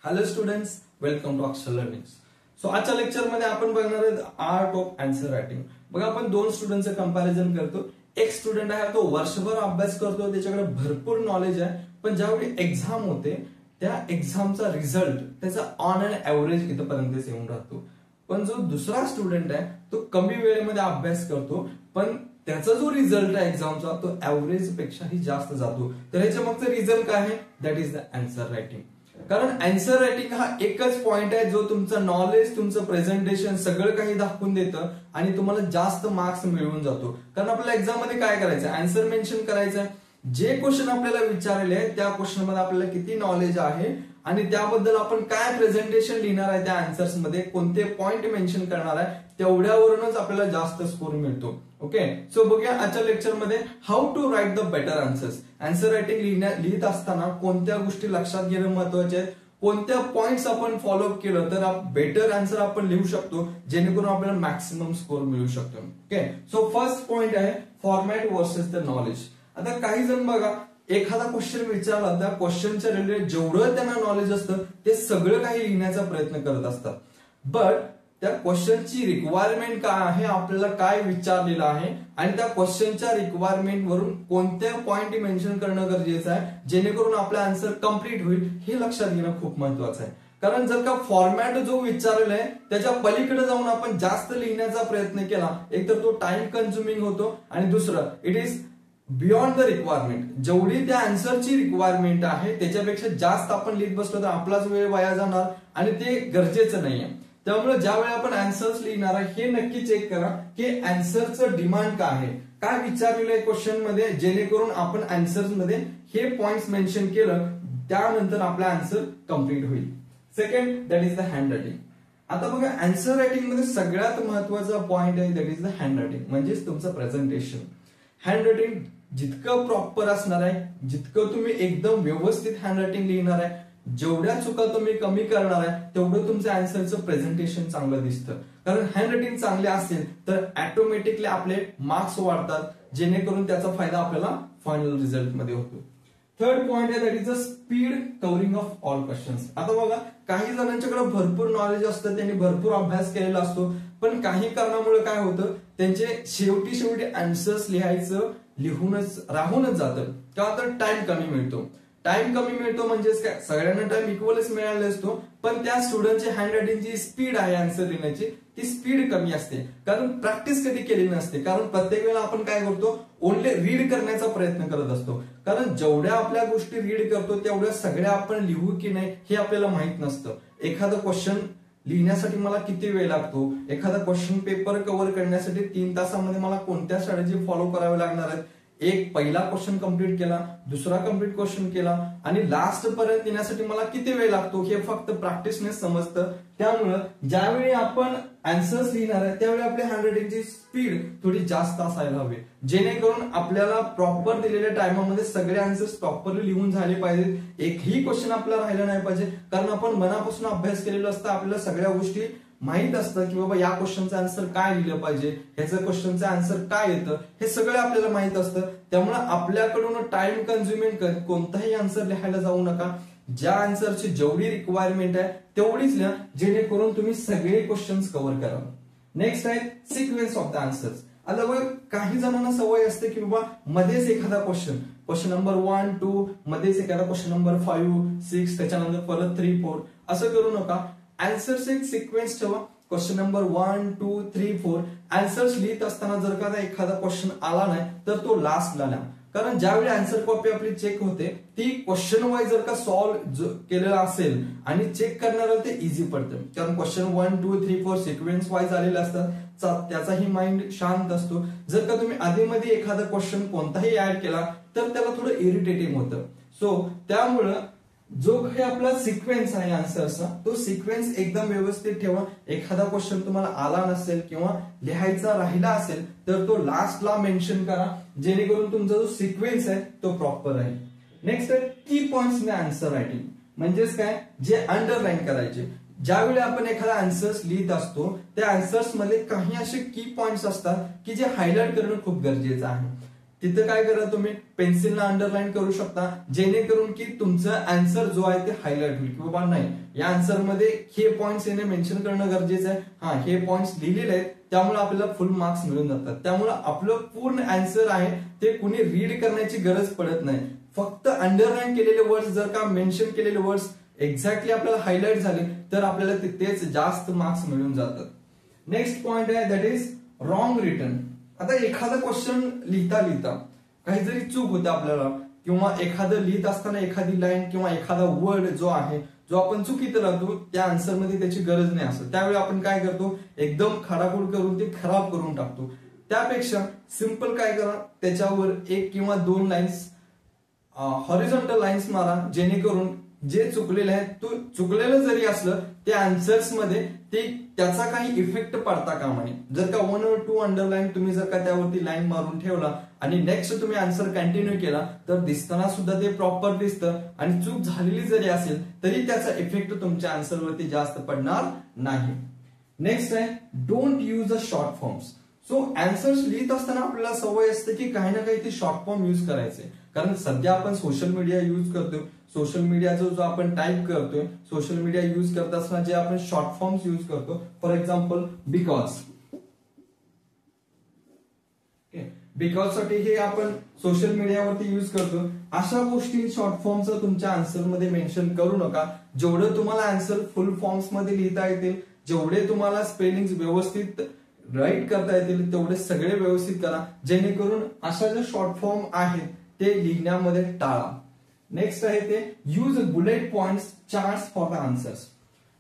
Hello students, welcome to अक्षर learning. So आजच्या लेक्चरमध्ये आपण बघणार आहोत आर्ट ऑफ आन्सर रायटिंग. बघा, आपण दोन स्टुडंटचं कंपॅरिझन करतो. एक स्टुडंट आहे तो वर्षभर अभ्यास करतो, त्याच्याकडे भरपूर नॉलेज आहे, पण ज्यावेळी एक्झाम होते त्या एक्झामचा रिझल्ट त्याचा ऑन अँड ऍव्हरेज इथपर्यंत येऊन राहतो. पण जो दुसरा स्टुडंट आहे तो कमी वेळेमध्ये अभ्यास करतो, पण त्याचा जो रिझल्ट आहे एक्झामचा तो ऍव्हरेज पेक्षाही जास्त जातो. तर ह्याच्या मागचं रिझन काय आहे? That is the answer writing. कारण आन्सर रायटिंग हा एकच पॉइंट आहे जो तुमचं नॉलेज, तुमचं प्रेझेंटेशन सगळं काही दाखवून देतं आणि तुम्हाला जास्त मार्क्स मिळवून जातो. कारण आपल्याला एक्झाम मध्ये काय करायचं? आन्सर मेन्शन करायचं. जे क्वेश्चन आपल्याला विचारले आहे त्या क्वेश्चन मध्ये आपल्याला किती नॉलेज आहे आणि त्याबद्दल आपण काय प्रेझेंटेशन लिहिणार आहे, त्या आन्सर्स मध्ये कोणते पॉइंट मेन्शन करणार आहे, तेवढ्यावरूनच आपल्याला जास्त स्कोर मिळतो. ओके, सो बघूया आजच्या लेक्चरमध्ये how to write the better answers. Answer writing लिहित असताना कोणत्या गोष्टी लक्षात घेणं महत्वाचे आहेत, कोणत्या पॉइंट्स आपण फॉलोअप केलं तर बेटर आन्सर आपण लिहू शकतो, जेणेकरून आपल्याला मॅक्सिमम स्कोर मिळू शकतो. ओके, सो फर्स्ट पॉइंट आहे फॉर्मॅट वर्सेस द नॉलेज. आता काही जण बघा, एखादा क्वेश्चन विचारला, त्या क्वेश्चनच्या रिलेटेड जेवढं त्यांना नॉलेज असतं ते सगळं काही लिहिण्याचा प्रयत्न करत असतात. बट त्या क्वेश्चनची रिक्वायरमेंट काय आहे, आपल्याला काय विचारलेलं आहे आणि त्या क्वेश्चनच्या रिक्वायरमेंट वरून कोणत्या पॉइंट मेन्शन करणं गरजेचं आहे, जेणेकरून आपला आन्सर कम्प्लीट होईल, हे लक्षात घेणं खूप महत्वाचं आहे. कारण जर का फॉर्मॅट जो विचारलेला आहे त्याच्या पलीकडे जाऊन आपण जास्त लिहिण्याचा प्रयत्न केला, एकतर तो टाइम कन्झ्युमिंग होतो आणि दुसरं it is beyond the requirement. जेवढी त्या आन्सरची रिक्वायरमेंट आहे त्याच्यापेक्षा जास्त आपण लिहित बसलो तर आपलाच वेळ वाया जाणार आणि ते गरजेचं नाहीये. त्यामुळे ज्यावेळी आपण आन्सर्स लिहिणार आहे हे नक्की चेक करा की आन्सरचं डिमांड काय आहे, काय विचारलेलं आहे क्वेश्चन मध्ये, जेणेकरून आपण आन्सर्स मध्ये हे पॉइंट्स मेन्शन केलं त्यानंतर आपला आन्सर कम्प्लीट होईल. Second, that is the hand writing. आता बघा, आन्सर रायटिंग मध्ये सगळ्यात महत्वाचा पॉइंट आहे that is the hand writing, म्हणजेच तुमचं प्रेझेंटेशन. हँड रायटिंग जितकं प्रॉपर असणार आहे, जितकं तुम्ही एकदम व्यवस्थित हँड रायटिंग लिहिणार आहे, जेवढ्या चुका तुम्ही कमी करणार आहे तेवढं तुमचं आन्सरचं प्रेझेंटेशन चांगलं दिसतं. कारण हँड रायटिंग चांगले असेल तर ऑटोमॅटिकली आपले मार्क्स वाढतात, जेणेकरून त्याचा फायदा आपल्याला फायनल रिझल्ट मध्ये होतो. थर्ड पॉइंट आहे that is the speed covering of all questions. आता बघा, काही जणांच्याकडे भरपूर नॉलेज असतं, त्यांनी भरपूर अभ्यास केलेला असतो, पण काही कारणामुळे काय होतं, त्यांचे शेवटी आन्सर्स लिहूनच राहूनच जातं. का तर टाइम कमी मिळतो. टाइम कमी मिळतो म्हणजेच काय, सगळ्यांना टाइम इक्वलच मिळाला असतो, पण त्या स्टुडंटची हँड रायटिंगची स्पीड आहे आन्सर लिहिण्याची, ती स्पीड कमी असते. कारण प्रॅक्टिस कधी केली नसते. कारण प्रत्येक वेळेला आपण काय करतो, ओनली रीड करण्याचा प्रयत्न करत असतो. कारण जेवढ्या आपल्या गोष्टी रीड करतो तेवढ्या सगळ्या आपण लिहू की नाही हे आपल्याला माहित नसतं. एखादं क्वेश्चन लिहिण्यासाठी मला किती वेळ लागतो, एखादा क्वेश्चन पेपर कव्हर करण्यासाठी 3 तासामध्ये मला कोणत्या स्ट्रॅटेजी फॉलो कराव्या लागणार आहेत, एक पहिला क्वेश्चन कंप्लीट केला, दुसरा कंप्लीट क्वेश्चन केला आणि लास्ट पर्यंत येण्यासाठी मला किती वेळ लागतो हे फक्त प्रॅक्टिसने समजतं. त्यामुळं ज्यावेळी आपण आन्सर्स लिहिणार आहे त्यावेळी आपल्या हँड रायटिंगची स्पीड थोडी जास्त असायला हवी, जेणेकरून आपल्याला प्रॉपर दिलेल्या टायमामध्ये सगळे आन्सर्स प्रॉपरली लिहून झाले पाहिजेत. एकही क्वेश्चन आपल्याला राहिला नाही पाहिजे. कारण आपण मनापासून अभ्यास केलेला असतं, आपल्याला सगळ्या गोष्टी माहित असतं की बाबा या क्वेश्चनचं आन्सर काय लिहिलं पाहिजे, ह्याचं क्वेश्चनचं आन्सर काय येतं, हे सगळं आपल्याला माहित असतं. त्यामुळे आपल्याकडून टाइम कन्झ्युमिंग कोणताही आन्सर लिहायला जाऊ नका. ज्या आन्सरची जेवढी रिक्वायरमेंट आहे तेवढीच लिहा, जेणेकरून तुम्ही सगळे क्वेश्चन्स कव्हर करा. नेक्स्ट आहे सिक्वेन्स ऑफ द आन्सर्स. आता बघा, काही जणांना सवय असते की बाबा मध्येच एखादा क्वेश्चन नंबर 1, 2, मध्येच एखादा क्वेश्चन नंबर 5, 6, त्याच्यानंतर परत 3, 4 असं करू नका. आन्सर्स एक सिक्वेन्स ठेवा. क्वेश्चन नंबर 1, 2, 3, 4 आन्सर्स लिहित असताना जर का एखादा क्वेश्चन आला नाही तर तो लास्टला लिहा. कारण ज्यावेळी आन्सर कॉपी आपली चेक होते ती क्वेश्चन वाईज जर का सॉल्व्ह केलेला असेल आणि चेक करणारा ते इझी पडतं. कारण क्वेश्चन 1, 2, 3, 4 सिक्वेन्स वाईज आलेले असतात, त्याचाही माइंड शांत असतो. जर का तुम्ही आधीमध्ये एखादा क्वेश्चन कोणताही ऍड केला तर त्याला थोडं इरिटेटिंग होतं. सो त्यामुळं जो काही आपला सिक्वेन्स आहे आन्सरचा तो सिक्वेन्स एकदम व्यवस्थित ठेवा. एखादा क्वेश्चन तुम्हाला आला नसेल किंवा लिहायचा राहिला असेल तर तो लास्टला मेन्शन करा, जेणेकरून तुमचा जो सिक्वेन्स आहे तो प्रॉपर आहे. नेक्स्ट आहे की पॉइंट्स इन आन्सर रायटिंग. म्हणजेच काय, जे अंडरलाईन करायचे. ज्यावेळी आपण एखादा आन्सर्स लिहित असतो त्या आन्सर्स मध्ये काही असे की पॉइंट्स असतात की जे हायलाइट करणं खूप गरजेचं आहे. तिथं काय करा, तुम्ही पेन्सिलला अंडरलाईन करू शकता, जेणेकरून की तुमचं आन्सर जो आहे ते हायलाइट होईल की बाबा नाही या आन्सर मध्ये हे पॉइंट्स येणे मेन्शन करणं गरजेचं आहे. हा, हे पॉइंट्स लिहिलेले आहेत त्यामुळे आपल्याला फुल मार्क्स मिळून जातात. त्यामुळे आपलं पूर्ण आन्सर आहे ते कुणी रीड करण्याची गरज पडत नाही. फक्त अंडरलाईन केलेले वर्ड्स जर का मेन्शन केलेले वर्ड्स एक्झॅक्टली आपल्याला हायलाइट झाले तर आपल्याला तिथेच जास्त मार्क्स मिळून जातात. नेक्स्ट पॉइंट आहे दॅट इज रॉंग रिटन. आता एखादा क्वेश्चन लिहिता काही जरी चूक होते आपल्याला, किंवा एखादं लिहित असताना एखादी लाईन किंवा एखादा वर्ड जो आहे जो आपण चुकीत राहतो त्या आन्सर मध्ये त्याची गरज नाही असत, त्यावेळी आपण काय करतो, एकदम खडाखोड करून ते खराब करून टाकतो. त्यापेक्षा सिंपल काय करा, त्याच्यावर 1 किंवा 2 लाईन्स हॉरिझॉन्टल लाईन्स मारा, जेणेकरून जे चुकलेले आहे तो चुकलेलं जरी असलं ते आन्सर्स मध्ये ते त्याचा काही इफेक्ट पडता कामा नये. जर का 1 or 2 अंडरलाईन तुम्ही जर का त्यावरती लाईन मारून ठेवला आणि नेक्स्ट तुम्ही आन्सर कंटिन्यू केला तर दिसताना सुद्धा ते प्रॉपर दिसतं, आणि चूक झालेली जरी असेल तरी त्याचा इफेक्ट तुमच्या आन्सरवरती जास्त पडणार नाही. नेक्स्ट आहे don't use a short forms. So answers लिहित असताना आपल्याला सवय असते की काही ना काही ते शॉर्ट फॉर्म युज करायचे, कारण सध्या आपण सोशल मीडिया युज करतोय. सोशल मीडियाचा जो आपण टाईप करतोय, सोशल मीडिया युज करत असताना जे आपण शॉर्ट फॉर्म्स युज करतो, फॉर एक्झाम्पल बिकॉज साठी हे आपण सोशल मीडियावरती युज करतो. अशा गोष्टी शॉर्ट फॉर्मचं तुमच्या आन्सर मध्ये मेन्शन करू नका. जेवढं तुम्हाला आन्सर फुल फॉर्म्स मध्ये लिहिता येतील, जेवढे तुम्हाला स्पेलिंग व्यवस्थित राईट करता येतील तेवढे सगळे व्यवस्थित करा, जेणेकरून अशा ज्या शॉर्ट फॉर्म आहेत ते लिहिण्यामध्ये टाळा. नेक्स्ट आहे ते use bullet points charts for the answers.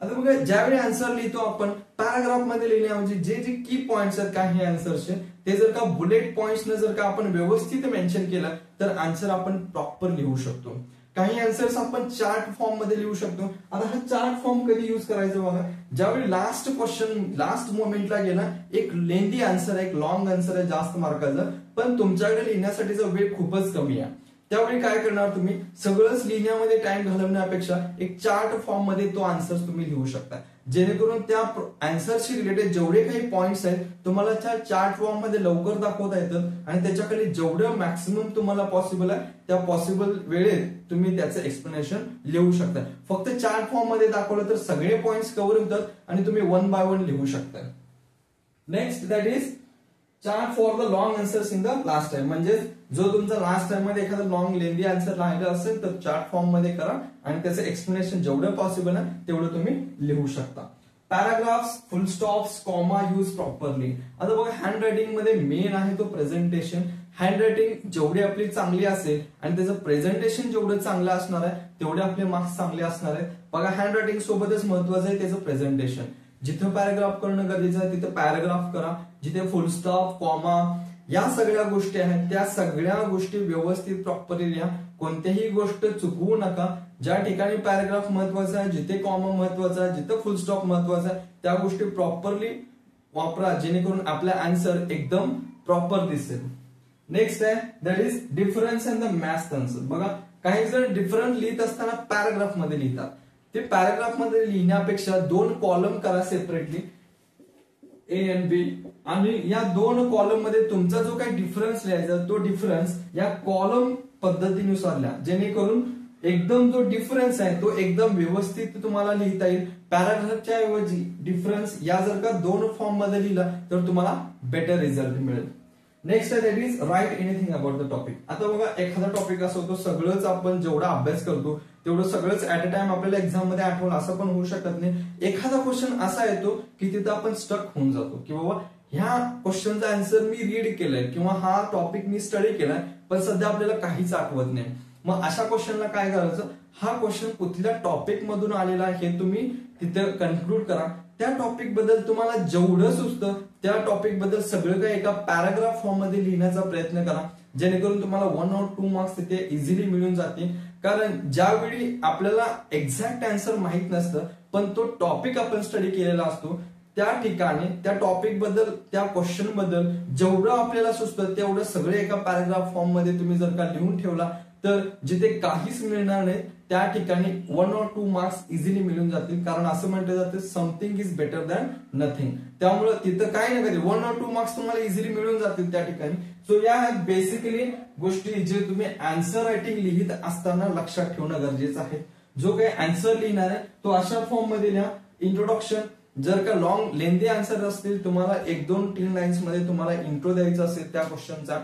आता बघा, ज्यावेळी आन्सर लिहितो आपण पॅराग्राफ मध्ये लिहिण्याऐवजी जे जे की पॉइंट्स आहेत काही आन्सरचे ते जर का बुलेट पॉइंट्स ने जर का आपण व्यवस्थित मेन्शन केलं तर आन्सर आपण प्रॉपर लिहू शकतो. काही आन्सर्स आपण चार्ट फॉर्म मध्ये लिहू शकतो. आता हा चार्ट फॉर्म कधी युज करायचा बघा, ज्यावेळी लास्ट क्वेश्चन लास्ट मोमेंटला गेला, एक लेंदी आन्सर आहे, एक लॉंग आन्सर आहे जास्त मार्काचं, पण तुमच्याकडे लिहिण्यासाठीचा वेळ खूपच कमी आहे. त्यावेळी काय करणार, तुम्ही सगळंच लिहिण्यामध्ये टाइम घालवण्यापेक्षा एक चार्ट फॉर्म मध्ये तो आन्सर तुम्ही लिहू शकता, जेणेकरून त्या आन्सरशी रिलेटेड जेवढे काही पॉइंट्स आहेत तुम्हाला त्या चार्ट फॉर्म मध्ये लवकर दाखवता येतात, आणि त्याच्याखाली जेवढं मॅक्सिमम तुम्हाला पॉसिबल आहे त्या पॉसिबल वेळेत तुम्ही त्याचं एक्सप्लेनेशन लिहू शकता. फक्त चार्ट फॉर्म मध्ये दाखवलं तर सगळे पॉइंट्स कव्हर होतात आणि तुम्ही 1 by 1 लिहू शकता. Next that is chart for the long answers in the last time. म्हणजे जो तुमचा लास्ट टाइम मध्ये एखादा लॉंग लेंदी आन्सर राहिला असेल तर चार्ट फॉर्म मध्ये करा आणि त्याचं एक्सप्लेनेशन जेवढं पॉसिबल आहे तेवढं तुम्ही लिहू शकता. Paragraphs, full stops, comma use properly. आता बघा, हँड रायटिंग मध्ये मेन आहे तो प्रेझेंटेशन. हँड रायटिंग जेवढी आपली चांगली असेल आणि त्याचं प्रेझेंटेशन जेवढं चांगलं असणार आहे तेवढे आपले मार्क्स चांगले असणार आहेत. बघा, हँड रायटिंग सोबतच महत्वाचं आहे त्याचं प्रेझेंटेशन. जिथं पॅराग्राफ करणं गरजेचं आहे तिथं पॅराग्राफ करा. जिथे फुल स्टॉप, कॉमा या सगळ्या गोष्टी आहेत त्या सगळ्या गोष्टी व्यवस्थित प्रॉपरली लिहा. कोणत्याही गोष्ट चुकवू नका. ज्या ठिकाणी पॅराग्राफ महत्वाचा आहे, जिथे कॉमा महत्वाचा आहे, जिथे फुल स्टॉप महत्वाचा आहे त्या गोष्टी प्रॉपरली वापरा, जेणेकरून आपला आन्सर एकदम प्रॉपर दिसेल. नेक्स्ट आहे that is difference in the maths answer. बघा, काही जण डिफरन्स लिहित असताना पॅराग्राफ मध्ये लिहितात. ते पॅराग्राफ मध्ये लिहिण्यापेक्षा 2 कॉलम करा सेपरेटली, ए आणि बी, आणि या 2 कॉलम मध्ये तुमचा जो काही डिफरन्स लिहायचा तो डिफरन्स या कॉलम पद्धतीनुसार लिहा, जेणेकरून एकदम जो डिफरन्स आहे तो एकदम व्यवस्थित तुम्हाला लिहिता येईल. पॅराग्राफच्या ऐवजी डिफरन्स या जर का 2 फॉर्म मध्ये लिहिला तर तुम्हाला बेटर रिझल्ट मिळेल. Next that is write anything about the topic. आता बघा, एखादा टॉपिक असं होतो सगळंच आपण जेवढा अभ्यास करतो तेवढं सगळंच ऍट अ टाइम आपल्याला एक्झाम मध्ये आठवलं असं पण होऊ शकत नाही. एखादा क्वेश्चन असा येतो की तिथं आपण स्टक होऊन जातो की बाबा ह्या क्वेश्चनचा आन्सर मी रीड केलाय किंवा हा टॉपिक मी स्टडी केलाय पण सध्या आपल्याला काहीच आठवत नाही. मग अशा क्वेश्चनला काय करायचं, हा क्वेश्चन कुठल्या टॉपिक मधून आलेला हे तुम्ही तिथे कन्क्लूड करा. त्या टॉपिक बद्दल तुम्हाला जेवढं सुचतं त्या टॉपिक बद्दल सगळं काही एका पॅराग्राफ फॉर्म मध्ये लिहिण्याचा प्रयत्न करा, जेणेकरून तुम्हाला 1 or 2 मार्क्स तिथे इझिली मिळून जातील. कारण ज्यावेळी आपल्याला एक्झॅक्ट आन्सर माहित नसतं पण तो टॉपिक आपण स्टडी केलेला असतो त्या ठिकाणी त्या टॉपिक बद्दल त्या क्वेश्चन बद्दल जेवढं आपल्याला सुचतं तेवढं सगळं एका पॅराग्राफ फॉर्म मध्ये तुम्ही जर का लिहून ठेवला तर जिथे काहीच मिळणार नाही त्या ठिकाणी 1 or 2 मार्क्स इझिली मिळून जातील, कारण असं म्हटलं जातं something is better than nothing. त्यामुळे तिथं काय नाही कधी 1 or 2 मार्क्स तुम्हाला इझिली मिळून जातील त्या ठिकाणी. सो या बेसिकली गोष्टी जे तुम्ही आन्सर रायटिंग लिहित असताना लक्षात ठेवणं गरजेचं आहे. जो काही आन्सर लिहिणार आहे तो अशा फॉर्म मध्ये लिहा. इंट्रोडक्शन, जर का लॉंग लेंदी आन्सर असतील, तुम्हाला 1-2-3 लाईन्स मध्ये तुम्हाला इंट्रो द्यायचा असेल त्या क्वेश्चनचा,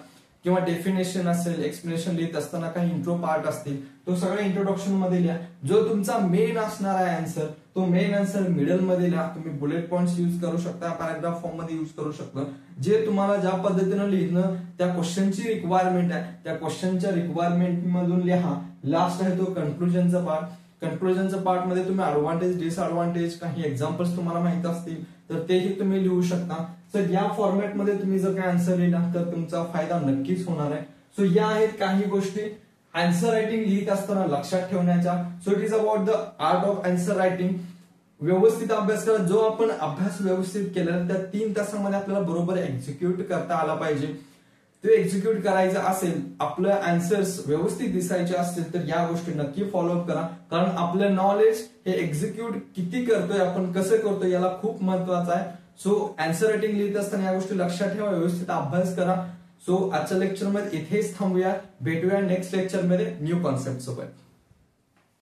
किंवा डेफिनेशन असेल, एक्सप्लेनेशन लिहित असताना काही इंट्रो पार्ट असतील, तो सगळं इंट्रोडक्शन मध्ये लिहा. जो तुमचा मेन असणार आहे आन्सर, तो मेन आन्सर मिडल मध्ये लिहा. तुम्ही बुलेट पॉइंट्स यूज करू शकता, पॅराग्राफ फॉर्म मध्ये यूज करू शकता. जे तुम्हाला ज्या पद्धतीनं लिहिणं त्या क्वेश्चनची रिक्वायरमेंट आहे, त्या क्वेश्चनच्या रिक्वायरमेंट मधून लिहा. लास्ट आहे तो कन्क्लुजनचा पार्ट. कन्क्लुजनच्या पार्ट मध्ये तुम्ही ऍडव्हान्टेज, डिसएडव्हान्टेज, काही एक्झाम्पल्स तुम्हाला माहित असतील तर तेही तुम्ही लिहू शकता. सर या फॉर्मॅटमध्ये तुम्ही जर काही आन्सर लिहिला तर तुमचा फायदा नक्कीच होणार आहे. सो या आहेत काही गोष्टी आन्सर रायटिंग लिहित असताना लक्षात ठेवण्याच्या. So it is about the art of answer writing. व्यवस्थित अभ्यास करा. जो आपण अभ्यास व्यवस्थित केला त्या 3 तासामध्ये आपल्याला बरोबर एक्झिक्यूट करता आला पाहिजे. ते एक्झिक्यूट करायचं असेल, आपलं आन्सर्स व्यवस्थित दिसायचे असतील तर या गोष्टी नक्की फॉलोअप करा. कारण आपलं नॉलेज हे एक्झिक्यूट किती करतोय, आपण कसं करतोय, याला खूप महत्वाचं आहे. सो आन्सर रायटिंग लिहित असताना या गोष्टी लक्षात ठेवा, व्यवस्थित अभ्यास करा. सो आजच्या लेक्चरमध्ये इथेच थांबूया. भेटूया नेक्स्ट लेक्चरमध्ये न्यू कॉन्सेप्ट सोबत.